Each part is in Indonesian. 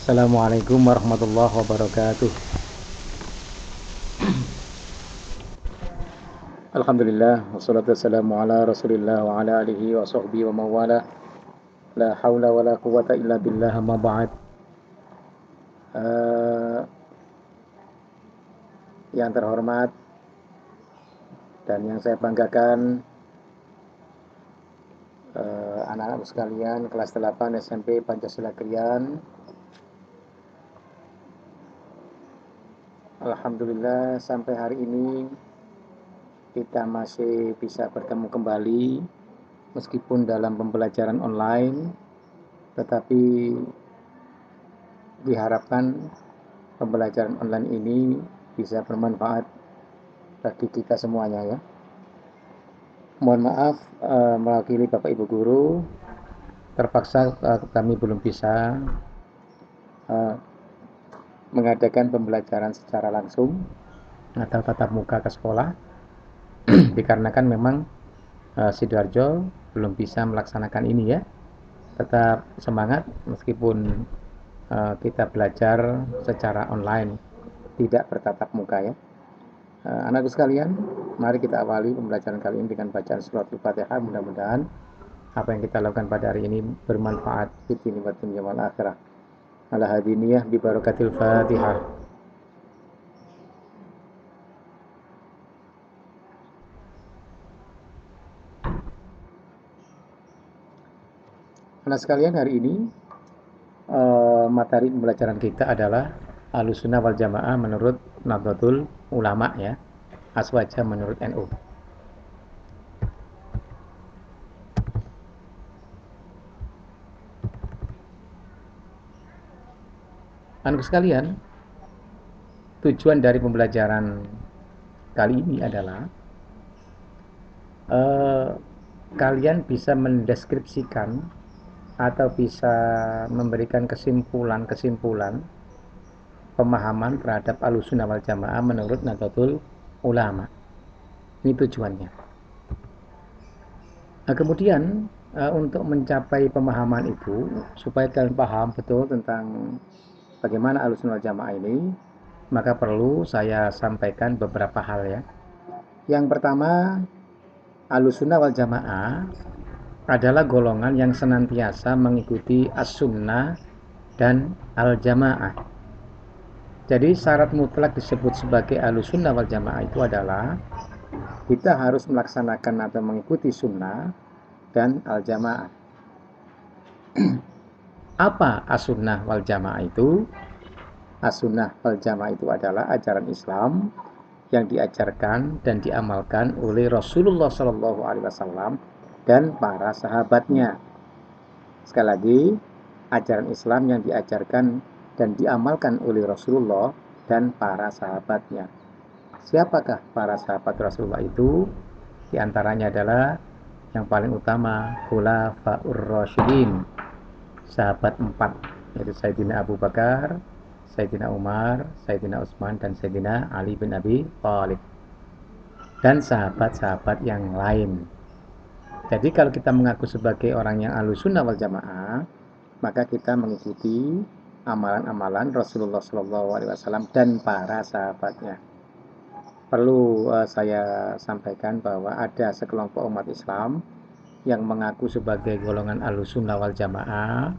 Assalamualaikum warahmatullahi wabarakatuh. Alhamdulillah, wassalatu wassalamu ala rasulillah wa ala alihi wa sahbihi wa mawala. La hawla wa la quwata illa billah, ma ba'd. Yang terhormat dan yang saya banggakan, anak-anak sekalian kelas 8 SMP Pancasila Krian. Alhamdulillah sampai hari ini kita masih bisa bertemu kembali meskipun dalam pembelajaran online, tetapi diharapkan pembelajaran online ini bisa bermanfaat bagi kita semuanya ya. Mohon maaf mewakili Bapak Ibu Guru, terpaksa kami belum bisa mengadakan pembelajaran secara langsung atau tatap muka ke sekolah dikarenakan memang Sidoarjo belum bisa melaksanakan ini ya. Tetap semangat meskipun kita belajar secara online, tidak bertatap muka ya. Anakku sekalian, mari kita awali pembelajaran kali ini dengan bacaan surat Al-Fatihah. Mudah-mudahan apa yang kita lakukan pada hari ini bermanfaat di dunia wa dunya wal akhirah. Ala hadiniyah bi barakatil Fatihah. Anak sekalian, hari ini materi pembelajaran kita adalah Ahlussunnah wal Jamaah menurut Nahdlatul Ulama ya, Aswaja menurut NU. Anak sekalian, tujuan dari pembelajaran kali ini adalah kalian bisa mendeskripsikan atau bisa memberikan kesimpulan pemahaman terhadap Ahlussunnah wal Jamaah menurut Nahdlatul Ulama. Ini tujuannya. Nah, kemudian untuk mencapai pemahaman itu, supaya kalian paham betul tentang bagaimana Ahlussunnah wal Jamaah ini, maka perlu saya sampaikan beberapa hal ya. Yang pertama, Ahlussunnah wal Jamaah adalah golongan yang senantiasa mengikuti as-sunnah dan al-jamaah. Jadi syarat mutlak disebut sebagai Ahlussunnah wal Jamaah itu adalah kita harus melaksanakan atau mengikuti sunnah dan al-jamaah. Apa as-sunnah wal jamaah itu? As-sunnah wal jamaah itu adalah ajaran Islam yang diajarkan dan diamalkan oleh Rasulullah SAW dan para sahabatnya. Sekali lagi, ajaran Islam yang diajarkan dan diamalkan oleh Rasulullah dan para sahabatnya. Siapakah para sahabat Rasulullah itu? Di antaranya adalah yang paling utama Khulafaur Rasyidin, sahabat 4, yaitu Sayyidina Abu Bakar, Sayyidina Umar, Sayyidina Utsman, dan Sayyidina Ali bin Abi Thalib, dan sahabat-sahabat yang lain. Jadi kalau kita mengaku sebagai orang yang Ahlussunnah wal Jamaah, maka kita mengikuti amalan-amalan Rasulullah SAW dan para sahabatnya. Perlu saya sampaikan bahwa ada sekelompok umat Islam yang mengaku sebagai golongan Ahlussunnah wal Jamaah,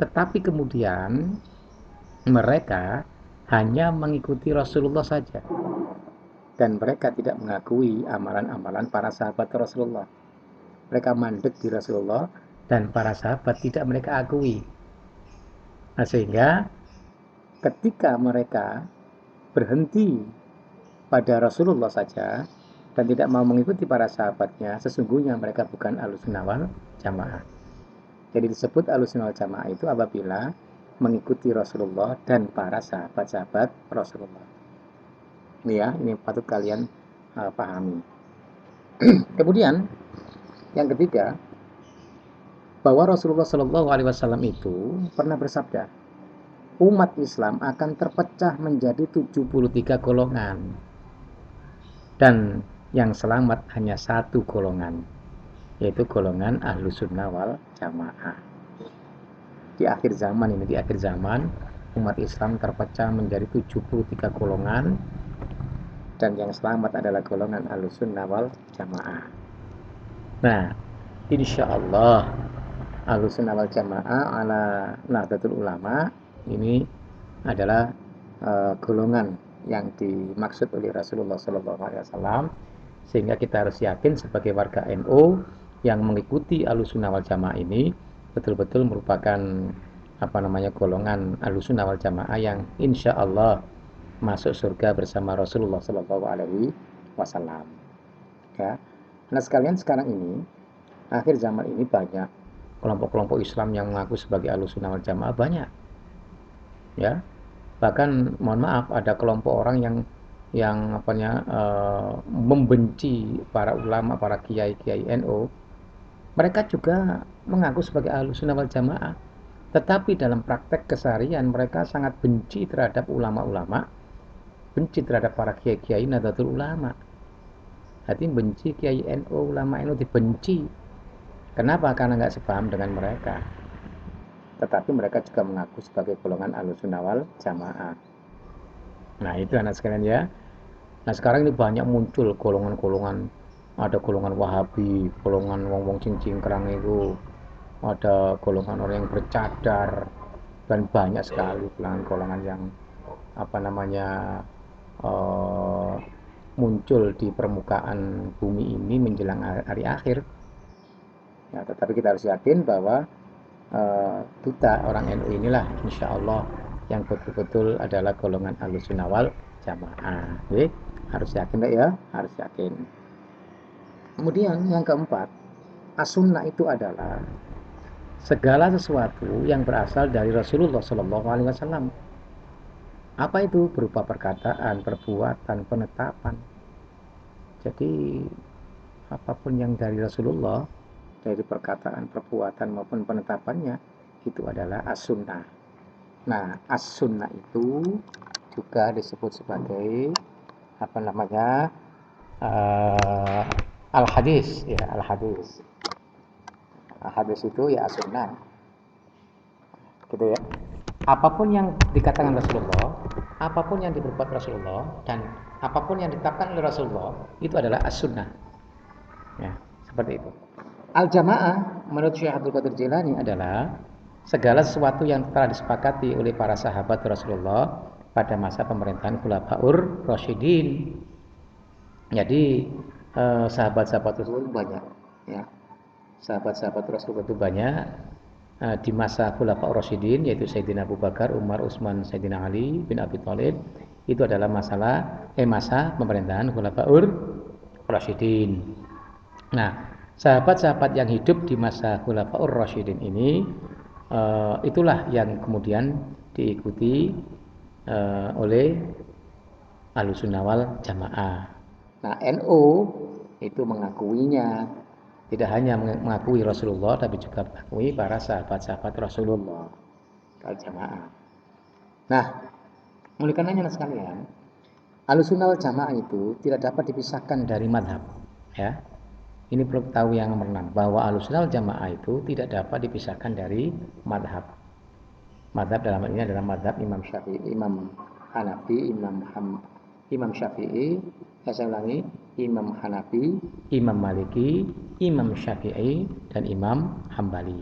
tetapi kemudian mereka hanya mengikuti Rasulullah saja, dan mereka tidak mengakui amalan-amalan para sahabat Rasulullah. Mereka mandek di Rasulullah dan para sahabat tidak mereka akui. Nah, sehingga ketika mereka berhenti pada Rasulullah saja dan tidak mau mengikuti para sahabatnya, sesungguhnya mereka bukan Ahlussunnah wal Jamaah. Jadi disebut Ahlussunnah wal Jamaah itu apabila mengikuti Rasulullah dan para sahabat-sahabat Rasulullah. Ini ya, ini patut kalian pahami. Kemudian yang ketiga, bahwa Rasulullah SAW itu pernah bersabda, umat Islam akan terpecah menjadi 73 golongan, dan yang selamat hanya satu golongan, yaitu golongan Ahlussunnah wal Jamaah. Di akhir zaman ini, di akhir zaman umat Islam terpecah menjadi 73 golongan, dan yang selamat adalah golongan Ahlussunnah wal Jamaah. Nah, insya Allah Ahlussunnah wal Jamaah ala Nahdlatul Ulama ini adalah golongan yang dimaksud oleh Rasulullah SAW, sehingga kita harus yakin sebagai warga NU yang mengikuti Ahlussunnah wal Jamaah ini betul-betul merupakan golongan Ahlussunnah wal Jamaah yang insya Allah masuk surga bersama Rasulullah SAW. Ya, nah sekalian, sekarang ini akhir zaman ini banyak kelompok-kelompok Islam yang mengaku sebagai Ahlussunnah wal Jamaah, banyak. Ya, bahkan mohon maaf ada kelompok orang yang membenci para ulama, para kiai-kiai NU. Mereka juga mengaku sebagai Ahlussunnah wal Jamaah, tetapi dalam praktek keseharian mereka sangat benci terhadap ulama-ulama, benci terhadap para kiai-kiai Nahdlatul Ulama. Hati benci kiai NU, ulama NU dibenci. Kenapa? Karena nggak sepaham dengan mereka. Tetapi mereka juga mengaku sebagai golongan Ahlussunnah wal Jamaah. Nah, itu anak sekalian ya. Nah, sekarang ini banyak muncul golongan-golongan, ada golongan Wahabi, golongan wong-wong cingkrang itu, ada golongan orang yang bercadar, dan banyak sekali golongan yang muncul di permukaan bumi ini menjelang hari akhir. Ya, tetapi kita harus yakin bahwa kita orang NU inilah insya Allah yang betul-betul adalah golongan Ahlussunnah wal Jamaah. Jadi harus yakin ya, harus yakin. Kemudian yang keempat, as-sunnah itu adalah segala sesuatu yang berasal dari Rasulullah SAW. Apa itu? Berupa perkataan, perbuatan, penetapan. Jadi apapun yang dari Rasulullah, dari perkataan, perbuatan maupun penetapannya, itu adalah as-sunnah. Nah, as-sunnah itu juga disebut sebagai al-hadis, ya, al-hadis. Al-hadis itu ya as-sunnah. Gitu ya. Apapun yang dikatakan Rasulullah, apapun yang diperbuat Rasulullah, dan apapun yang ditetapkan oleh Rasulullah, itu adalah as-sunnah. Ya, seperti itu. Al-jamaah menurut Syekh Abdul Qadir Jilani adalah segala sesuatu yang telah disepakati oleh para sahabat Rasulullah pada masa pemerintahan Khulafaur Rasyidin. Jadi sahabat-sahabat Rasulullah banyak, ya. Sahabat-sahabat Rasulullah itu banyak di masa Khulafaur Rasyidin, yaitu Sayyidina Abu Bakar, Umar, Utsman, Sayyidina Ali bin Abi Thalib. Itu adalah masa pemerintahan Khulafaur Rasyidin. Nah, sahabat-sahabat yang hidup di masa Khulafaur Rasyidin ini itulah yang kemudian diikuti oleh Ahlussunnah wal Jamaah. Nah, NU itu mengakuinya, tidak hanya mengakui Rasulullah, tapi juga mengakui para sahabat-sahabat Rasulullah wal Jamaah. Nah, oleh karenanya sekalian, Ahlussunnah wal Jamaah itu tidak dapat dipisahkan dari madhab. Ya, ini perlu tahu yang nomor 6, bahwa Ahlussunnah wal Jamaah itu tidak dapat dipisahkan dari madhab. Madhab dalam hal ini adalah madhab Imam Syafi'i, Imam Hanafi, Imam Syafi'i, Imam Hanafi, Imam Maliki, Imam Syafi'i, dan Imam Hambali.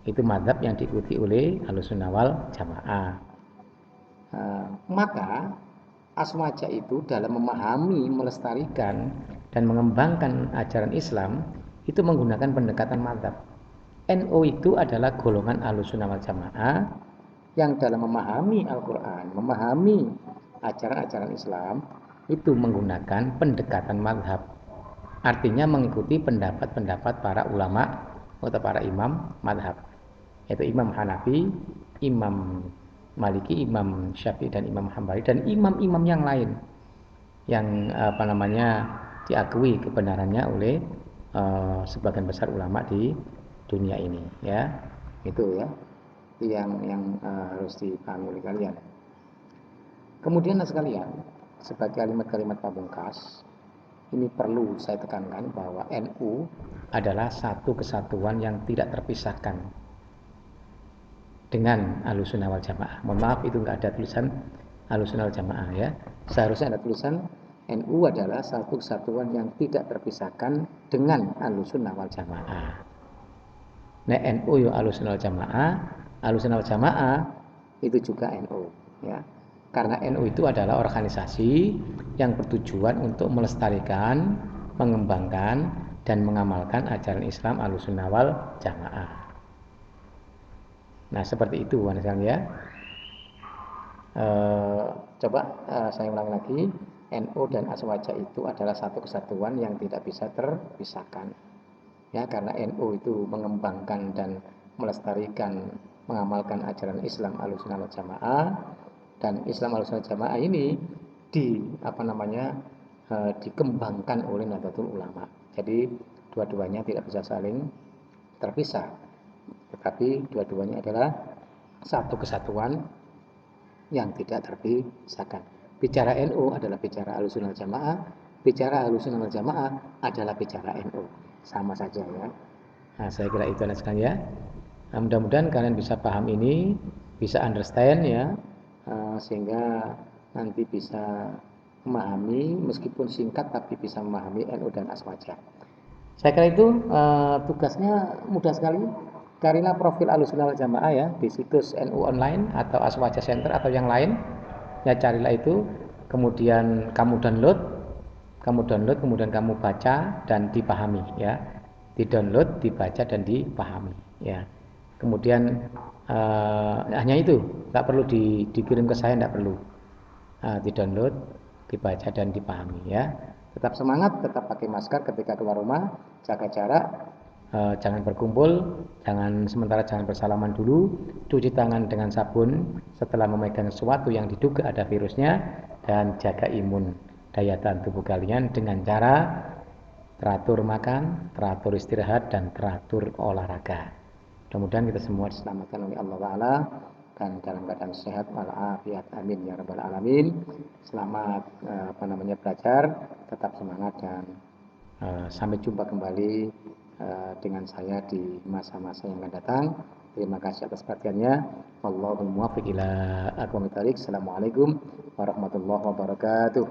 Itu madhab yang diikuti oleh Ahlussunnah wal Jamaah. Maka aswaja itu dalam memahami, melestarikan, dan mengembangkan ajaran Islam itu menggunakan pendekatan madhab. NU itu adalah golongan Ahlussunnah wal Jamaah yang dalam memahami Al-Quran, memahami ajaran-ajaran Islam itu menggunakan pendekatan madhab. Artinya mengikuti pendapat-pendapat para ulama atau para imam madhab, yaitu Imam Hanafi, Imam Maliki, Imam Syafi'i, dan Imam Hambali, dan imam-imam yang lain yang diakui kebenarannya oleh sebagian besar ulama di dunia ini, ya. Itu ya yang harus dipahami oleh kalian. Kemudian sekalian, sebagai kalimat-kalimat pamungkas, ini perlu saya tekankan bahwa NU adalah satu kesatuan yang tidak terpisahkan. dengan Ahlussunnah wal Jamaah. Mohon maaf itu nggak ada tulisan Ahlussunnah wal Jamaah ya. Seharusnya ada tulisan NU adalah satu kesatuan yang tidak terpisahkan dengan Ahlussunnah wal Jamaah. Nah, NU yo Ahlussunnah wal Jamaah, Ahlussunnah wal Jamaah itu juga NU ya. Karena NU itu adalah organisasi yang bertujuan untuk melestarikan, mengembangkan dan mengamalkan ajaran Islam Ahlussunnah wal Jamaah. Nah, seperti itu Wansan ya. Coba saya ulangi lagi. NU dan Aswaja itu adalah satu kesatuan yang tidak bisa terpisahkan. Ya, karena NU itu mengembangkan dan melestarikan, mengamalkan ajaran Islam Ahlussunnah wal Jamaah, dan Islam Ahlussunnah wal Jamaah ini dikembangkan oleh Nahdlatul Ulama. Jadi dua-duanya tidak bisa saling terpisah, tetapi dua-duanya adalah satu kesatuan yang tidak terpisahkan. Bicara NU adalah bicara Ahlussunnah wal Jamaah, bicara Ahlussunnah wal Jamaah adalah bicara NU. Sama saja ya. Nah, saya kira itu anak sekalian ya. Nah, mudah-mudahan kalian bisa paham ini, bisa understand ya, sehingga nanti bisa memahami meskipun singkat tapi bisa memahami NU dan Aswaja. Saya kira itu tugasnya mudah sekali. Carilah profil Ahlussunnah wal Jamaah ya di situs NU Online atau Aswaja Center atau yang lain. Ya carilah itu, kemudian kamu download, kemudian kamu baca dan dipahami ya. Di-download, dibaca dan dipahami ya. Kemudian hanya itu, nggak perlu dikirim ke saya, nggak perlu. Di-download, dibaca dan dipahami ya. Tetap semangat, tetap pakai masker ketika keluar rumah, jaga jarak, jangan berkumpul, jangan bersalaman dulu, cuci tangan dengan sabun setelah memegang sesuatu yang diduga ada virusnya, dan jaga imun daya tahan tubuh kalian dengan cara teratur makan, teratur istirahat, dan teratur olahraga. Mudah-mudahan kita semua diselamatkan oleh Allah Ta'ala dan dalam keadaan sehat walafiat, amin ya rabbal alamin. Selamat belajar, tetap semangat, dan sampai jumpa kembali dengan saya di masa-masa yang akan datang. Terima kasih atas perhatiannya. Wallahul muwaffiq ila aqwamit thoriq. Assalamualaikum warahmatullahi wabarakatuh.